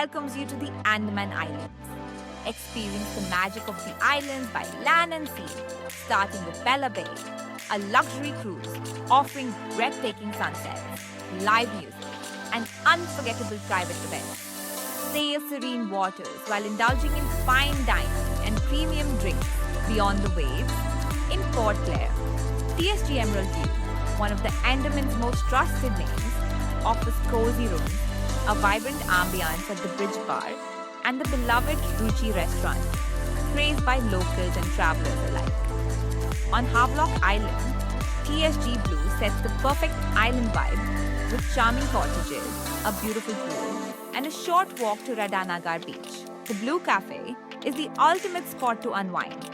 welcomes you to the Andaman Islands. Experience the magic of the islands by land and sea, starting with Bella Bay, a luxury cruise offering breathtaking sunsets, live music, and unforgettable private events. Sail serene waters while indulging in fine dining and premium drinks beyond the waves in Port Clare. TSG Emerald View, one of the Andaman's most trusted names, offers cozy rooms, a vibrant ambience at the Bridge Bar, and the beloved Ruchi restaurant, praised by locals and travelers alike. On Havelock Island, TSG Blue sets the perfect island vibe with charming cottages, a beautiful pool, and a short walk to Radhanagar Beach. The Blue Cafe is the ultimate spot to unwind.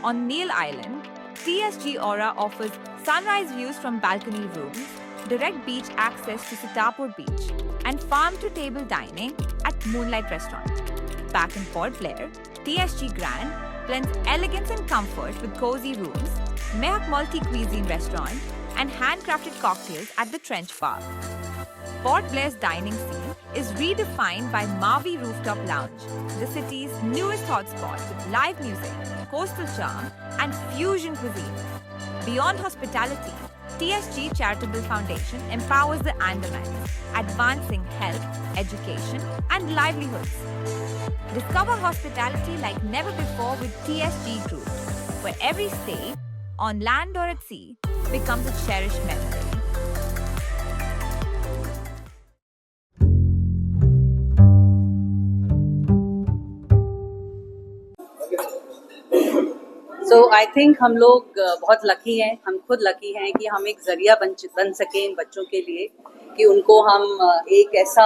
On Neil Island, TSG Aura offers sunrise views from balcony rooms, direct beach access to Sitapur Beach, and farm-to-table dining at Moonlight Restaurant. Back in Port Blair, TSG Grand blends elegance and comfort with cozy rooms, Mehak multi-cuisine restaurant, and handcrafted cocktails at the Trench Bar. Port Blair's dining scene is redefined by Mavi Rooftop Lounge, the city's newest hotspot with live music, coastal charm, and fusion cuisine. Beyond hospitality, TSG Charitable Foundation empowers the Andamans, advancing health, education, and livelihoods. Discover hospitality like never before with TSG Group, where every stay, on land or at sea, becomes a cherished memory. So I think हम लोग बहुत lucky हैं, हम खुद lucky हैं कि हम एक जरिया बन सके इन बच्चों के लिए कि उनको हम एक ऐसा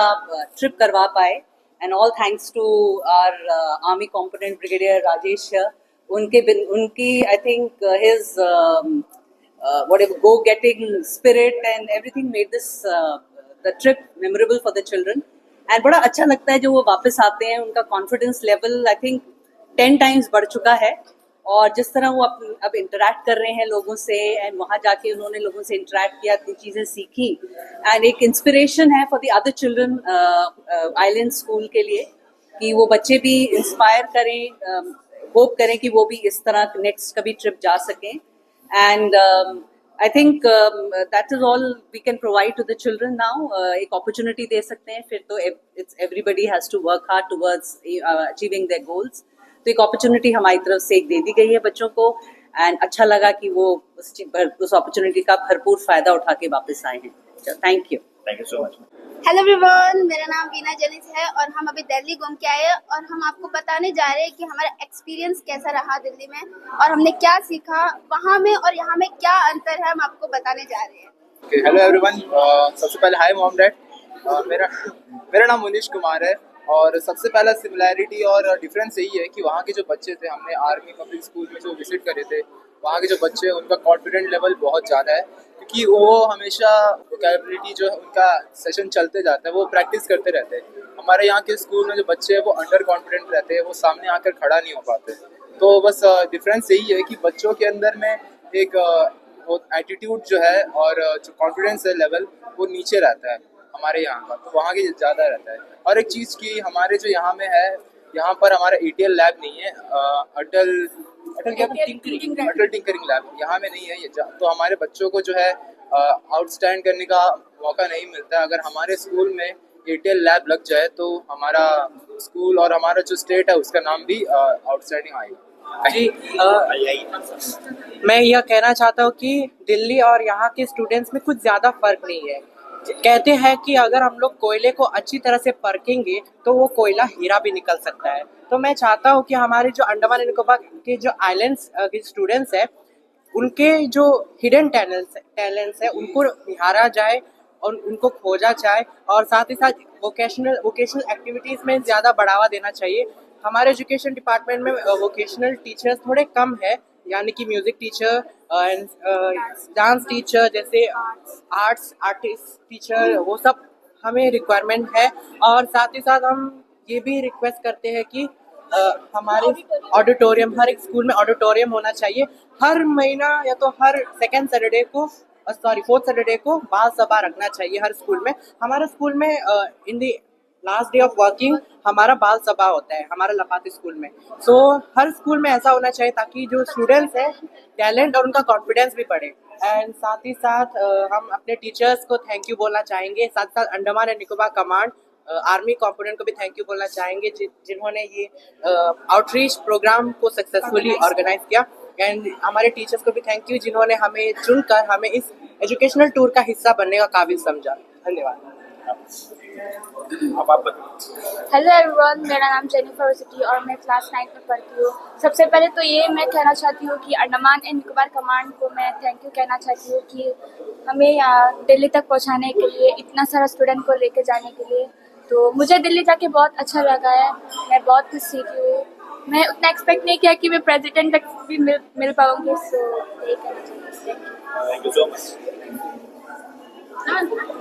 ट्रिप करवा पाए. And all thanks to our army component brigadier Rajesh. उनकी I think his whatever go getting spirit and everything made this the trip memorable for the children. and बड़ा अच्छा लगता है जो वो वापस आते हैं, उनका confidence level I think 10 times बढ़ चुका है. और जिस तरह वो अब इंटरेक्ट कर रहे हैं लोगों से, एंड वहाँ जाके उन्होंने लोगों से इंटरेक्ट किया, इतनी चीज़ें सीखी, एंड एक इंस्पिरेशन है for the other children island school के लिए कि वो बच्चे भी इंस्पायर करें, होप करें कि वो भी इस तरह नेक्स्ट कभी ट्रिप जा सकें. And I think that is all we can provide to the children now. एक अपॉर्चुनिटी दे सकते हैं, फिर तो it's everybody has to work hard towards achieving their goals. तो एक अपॉर्चुनिटी हमारी तरफ से एक दे दी गई है बच्चों को, एंड अच्छा लगा कि वो उस अपॉर्चुनिटी का भरपूर फायदा उठा के वापस आए हैं. Thank you so much. Hello everyone, मेरा नाम वीना जेनिस है और हम अभी दिल्ली घूम के आए हैं और हम आपको बताने जा रहे हैं कि हमारा एक्सपीरियंस कैसा रहा दिल्ली में और हमने क्या सीखा वहाँ में और यहाँ में क्या अंतर है, हम आपको बताने जा रहे हैं. हेलो एवरीवन, सबसे पहले हाय मॉम डैड. मेरा नाम मुनीश कुमार है और सबसे पहला सिमिलैरिटी और डिफरेंस यही है कि वहाँ के जो बच्चे थे, हमने आर्मी पब्लिक स्कूल में जो विजिट करे थे, वहाँ के जो बच्चे उनका कॉन्फिडेंट लेवल बहुत ज़्यादा है क्योंकि वो हमेशा वोकैबुलरी जो उनका सेशन चलते जाता है वो प्रैक्टिस करते रहते हैं. हमारे यहाँ के स्कूल में जो बच्चे हैं वो अंडर कॉन्फिडेंट रहते हैं, वो सामने आकर खड़ा नहीं हो पाते. तो बस डिफरेंस यही है कि बच्चों के अंदर में एक वो एटीट्यूड जो है और जो कॉन्फिडेंस है लेवल वो नीचे रहता है हमारे यहाँ का, तो वहाँ के ज़्यादा रहता है. और एक चीज़ की हमारे जो यहाँ में है, यहाँ पर हमारा ETL लैब नहीं है, अटल टिंकरिंग लैब यहाँ में नहीं है ये. तो हमारे बच्चों को जो है आउटस्टैंड करने का मौका नहीं मिलता. अगर हमारे स्कूल में ETL लैब लग जाए तो हमारा स्कूल और हमारा जो स्टेट है उसका नाम भी आउटस्टैंडिंग आएगा. जी, मैं यह कहना चाहता हूँ कि दिल्ली और यहाँ के स्टूडेंट्स में कुछ ज़्यादा फर्क नहीं है. कहते हैं कि अगर हम लोग कोयले को अच्छी तरह से परखेंगे तो वो कोयला हीरा भी निकल सकता है. तो मैं चाहता हूँ कि हमारे जो अंडमान एंड निकोबार के जो आइलैंड्स के स्टूडेंट्स हैं, उनके जो हिडन टैलेंट्स है उनको निहारा जाए और उनको खोजा जाए, और साथ ही साथ वोकेशनल एक्टिविटीज़ में ज़्यादा बढ़ावा देना चाहिए. हमारे एजुकेशन डिपार्टमेंट में वोकेशनल टीचर्स थोड़े कम है, यानी कि म्यूज़िक टीचर, डांस टीचर, जैसे आर्टिस्ट टीचर, वो सब हमें रिक्वायरमेंट है. और साथ ही साथ हम ये भी रिक्वेस्ट करते हैं कि हमारे ऑडिटोरियम, हर एक स्कूल में ऑडिटोरियम होना चाहिए. हर महीना या तो हर फोर्थ सैटरडे को बाल सभा रखना चाहिए हर स्कूल में. हमारे स्कूल में in the last day of working हमारा बाल सभा होता है हमारा लपाती स्कूल में। सो हर स्कूल में ऐसा होना चाहिए ताकि जो स्टूडेंट्स हैं टैलेंट और उनका कॉन्फिडेंस भी बढ़े। एंड साथ ही साथ हम अपने टीचर्स को थैंक यू बोलना चाहेंगे, साथ साथ Andaman and Nicobar command army component को भी थैंक यू बोलना चाहेंगे जिन्होंने ये आउटरीच प्रोग्राम को सक्सेसफुली ऑर्गेनाइज किया। एंड हमारे टीचर्स को भी थैंक यू जिन्होंने हमें चुनकर हमें इस एजुकेशनल टूर का हिस्सा बनने का काबिल समझा। धन्यवाद। अब आप बताइए। हेलो एवरीवन, मेरा नाम जेनिफर सिटी और मैं क्लास 9 में पढ़ती हूँ। सबसे पहले तो ये मैं कहना चाहती हूँ कि अंडमान एंड निकोबार कमांड को मैं थैंक यू कहना चाहती हूँ कि हमें यहाँ दिल्ली तक पहुँचाने के लिए, इतना सारा स्टूडेंट को लेके जाने के लिए। तो मुझे दिल्ली जाके बहुत अच्छा लगा है, मैं बहुत कुछ सीखी हूँ। मैं उतना एक्सपेक्ट नहीं किया कि मैं प्रेसिडेंट तक भी मिल पाऊँगी। सो यही कहना चाहती हूँ। Thank you so much.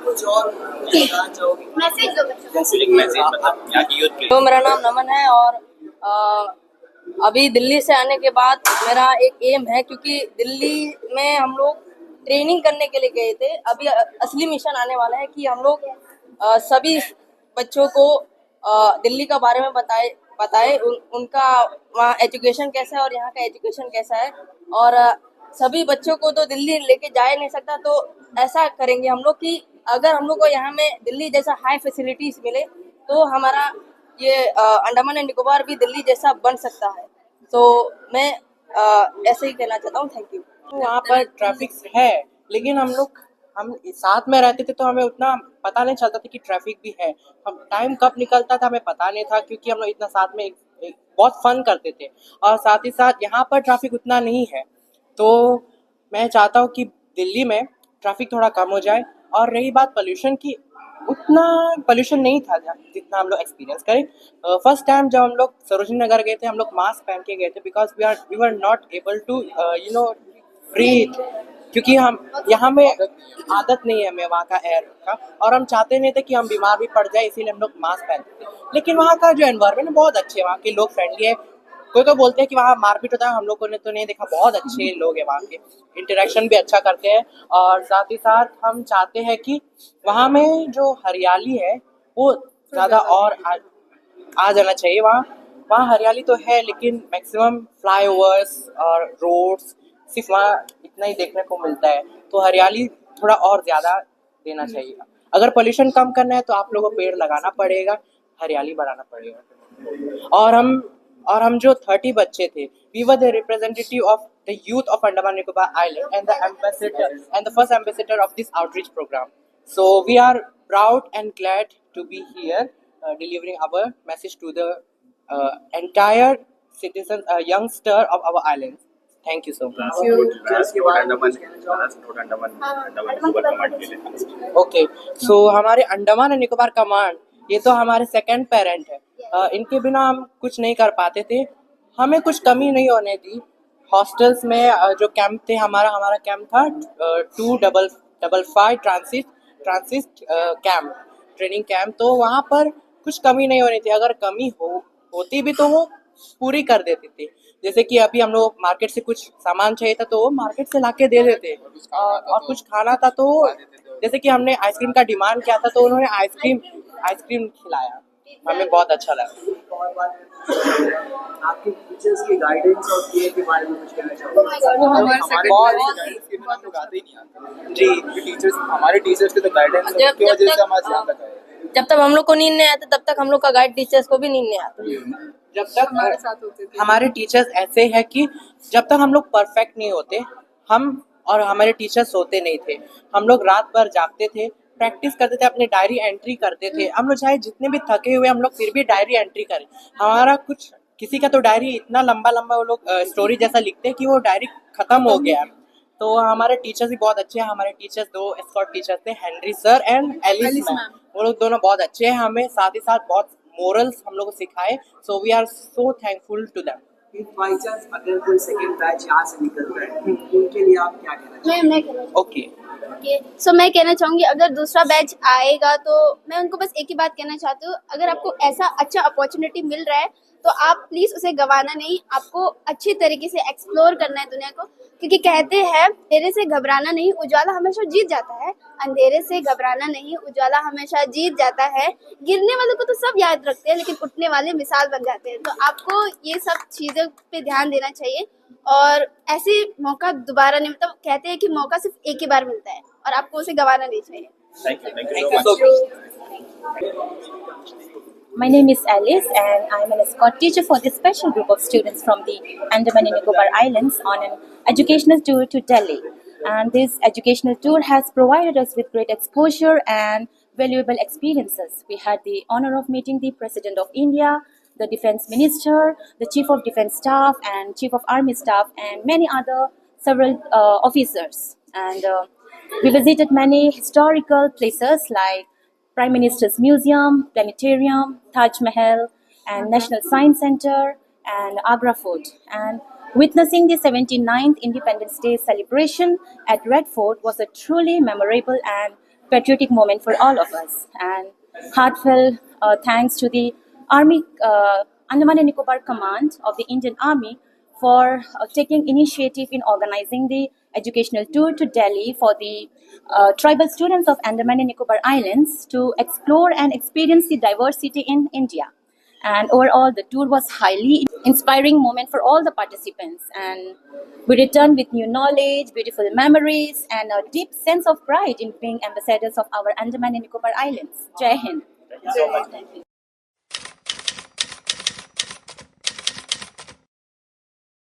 कुछ और बताना चाहोगे? मैसेज दो बच्चों को। मैसेज मतलब यहाँ की यूथ के तो मेरा नाम नमन है और अभी दिल्ली से आने के बाद मेरा एक एम है, क्योंकि दिल्ली में हम लोग ट्रेनिंग करने के लिए गए थे। अभी असली मिशन आने वाला है कि हम लोग सभी बच्चों को दिल्ली का बारे में बताए उनका वहाँ एजुकेशन कैसा है और यहाँ का एजुकेशन कैसा है। और सभी बच्चों को तो दिल्ली लेके जा ही नहीं सकता, तो ऐसा करेंगे हम लोग कि अगर हम लोग को यहाँ में दिल्ली जैसा हाई फैसिलिटीज मिले तो हमारा ये अंडमान एंड निकोबार भी दिल्ली जैसा बन सकता है। तो मैं ऐसे ही कहना चाहता हूँ। Thank you. वहाँ पर ट्रैफिक है, लेकिन हम साथ में रहते थे तो हमें उतना पता नहीं चलता था कि ट्रैफिक भी है। हम टाइम कब निकलता था हमें पता नहीं था, क्योंकि हम लोग इतना साथ में एक बहुत फन करते थे। और साथ ही साथ यहाँ पर ट्रैफिक उतना नहीं है, तो मैं चाहता हूँ कि दिल्ली में ट्रैफिक थोड़ा कम हो जाए। और रही बात पोल्यूशन की, उतना पोल्यूशन नहीं था जितना हम लोग एक्सपीरियंस करें। फर्स्ट टाइम जब हम लोग सरोजनी नगर गए थे हम लोग मास्क पहन के गए थे, because we were not able to breathe, क्योंकि हम यहाँ में आदत नहीं है हमें वहाँ का एयर का, और हम चाहते नहीं थे कि हम बीमार भी पड़ जाए, इसीलिए हम लोग मास्क पहनते थे। लेकिन वहाँ का जो एनवायरनमेंट बहुत अच्छे है, वहाँ के लोग फ्रेंडली है। कोई तो बोलते हैं कि वहाँ मारपीट होता है, हम लोगों ने तो नहीं देखा, बहुत अच्छे लोग हैं वहाँ के, इंटरेक्शन भी अच्छा करते हैं। और साथ ही साथ हम चाहते हैं कि वहाँ में जो हरियाली है वो ज़्यादा और आ जाना चाहिए। वहाँ हरियाली तो है, लेकिन मैक्सिमम फ्लाईओवर्स और रोड्स सिर्फ वहाँ इतना ही देखने को मिलता है, तो हरियाली थोड़ा और ज़्यादा देना चाहिए। अगर पोल्यूशन कम करना है तो आप लोगों को पेड़ लगाना पड़ेगा, हरियाली बढ़ाना पड़ेगा। और हम जो 30 बच्चे थे, we were the representative of the youth of Andaman Nicobar island and the ambassador and the first ambassador of this outreach programme. So we are proud and glad to be here delivering our message to the entire citizens, youngster of our island. Thank you so much. Okay, so हमारे Andaman and Nicobar command ये तो हमारे second parent है। इनके बिना हम कुछ नहीं कर पाते थे, हमें कुछ कमी नहीं होने दी। हॉस्टल्स में जो कैंप थे, हमारा कैंप था 255 ट्रांसिट कैंप, ट्रेनिंग कैंप, तो वहाँ पर कुछ कमी नहीं होनी थी। अगर कमी होती भी तो वो पूरी कर देती थी। जैसे कि अभी हम लोग मार्केट से कुछ सामान चाहिए था तो वो मार्केट से लाके दे देते, और कुछ खाना था तो जैसे कि हमने आइसक्रीम का डिमांड किया था तो उन्होंने आइसक्रीम खिलाया, हमें बहुत अच्छा लगा। आपके टीचर्स की गाइडेंस और केयर के बारे में कुछ कहना चाहोगे? वो हमारे टीचर्स के तो गाइडेंस की वजह से हमारे ध्यान रखा है। जब तक हम लोग को नींद नहीं आता तब तक हम लोग का गाइड टीचर्स को भी नींद नहीं आता। जब तक हमारे टीचर्स ऐसे हैं कि जब तक हम लोग परफेक्ट नहीं होते, हमारे टीचर्स सोते नहीं थे, हम लोग रात भर जागते थे, प्रैक्टिस करते थे, अपने डायरी एंट्री करते थे। हम लोग चाहे जितने भी थके हुए हम लोग फिर भी डायरी एंट्री करें। किसी का तो डायरी इतना लंबा वो लोग स्टोरी जैसा लिखते हैं कि वो डायरी खत्म हो गया। तो हमारे टीचर्स भी बहुत अच्छे हैं। हमारे टीचर्स 2 एस्कॉर्ट टीचर्स थे, Henry sir and Alice ma'am, वो लोग दोनों बहुत अच्छे हैं। हमें साथ ही साथ बहुत मोरल्स हम लोग को सिखाए। So we are so thankful to them. If by chance अगर कोई सेकंड बैच यहाँ से निकलता है उनके लिए आप क्या कहना चाहेंगे? मैं कहना ओके सो मैं कहना चाहूँगी, अगर दूसरा बैच आएगा तो मैं उनको बस एक ही बात कहना चाहती हूँ, अगर आपको ऐसा अच्छा अपॉर्चुनिटी मिल रहा है तो आप प्लीज़ उसे गंवाना नहीं। आपको अच्छी तरीके से एक्सप्लोर करना है दुनिया को। क्योंकि कहते हैं अंधेरे से घबराना नहीं, उजाला हमेशा जीत जाता है। अंधेरे से घबराना नहीं, उजाला हमेशा जीत जाता है। गिरने वालों को तो सब याद रखते हैं, लेकिन उठने वाले मिसाल बन जाते हैं। तो आपको ये सब चीज़ों पे ध्यान देना चाहिए और ऐसे मौका दोबारा नहीं, मतलब कहते हैं कि मौका सिर्फ एक ही बार मिलता है और आपको उसे गंवाना नहीं चाहिए। Thank you so much. My name is Alice and I'm an escort teacher for this special group of students from the Andaman and Nicobar Islands on an educational tour to Delhi. And this educational tour has provided us with great exposure and valuable experiences. We had the honor of meeting the President of India, the Defense Minister, the Chief of Defense Staff and Chief of Army Staff and many other several officers. And we visited many historical places like Prime Minister's Museum, Planetarium, Taj Mahal, and National Science Center, and Agra Fort. And witnessing the 79th Independence Day celebration at Red Fort was a truly memorable and patriotic moment for all of us. And heartfelt thanks to the Army Andaman and Nicobar Command of the Indian Army for taking initiative in organizing the educational tour to Delhi for the tribal students of Andaman and Nicobar Islands to explore and experience the diversity in India. And overall, the tour was highly inspiring moment for all the participants. And we returned with new knowledge, beautiful memories, and a deep sense of pride in being ambassadors of our Andaman and Nicobar Islands. Jai Hind. Thank you so much.